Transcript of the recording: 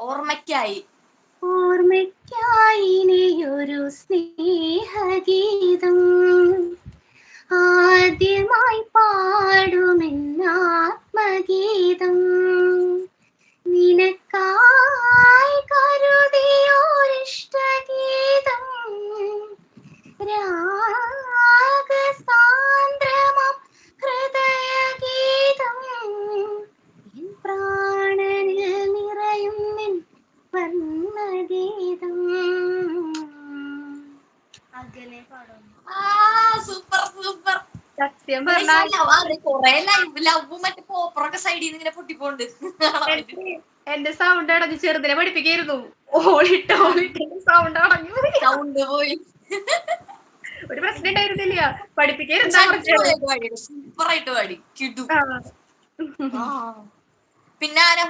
ഓർമ്മയ്ക്കായി. ഓർമ്മയ്ക്കായിനിയൊരു സ്നേഹഗീതം ആദ്യമായി പാടുമെന്നാത്മഗീതം നിനക്കായി കരുതിയോരിഷ്ടഗീതം രാഗസാന്ദ്രമം ഹൃദയഗീതം എൻ പ്രാണനിൽ നിറയും നിൻ വർണ്ണഗീതം. അകലെ പാടും. Super super. സത്യം പറഞ്ഞാൽ കൊറേ ലവും മറ്റേ പോപ്പറൊക്കെ സൈഡിൽ നിന്ന് ഇങ്ങനെ പൊട്ടിപ്പോണ്ട്. എന്റെ സൗണ്ട് അടഞ്ഞു. ചെറുതിനെ പഠിപ്പിക്കായിരുന്നു. ഓളിട്ട് സൗണ്ട് അടഞ്ഞു. സൗണ്ട് പോയി. ഒരു പ്രശ്നം ഉണ്ടായിരുന്നില്ല. പഠിപ്പിക്കായിരുന്നു. സൂപ്പറായിട്ട് പാടി കിട്ടു. പിന്നെ ആരാ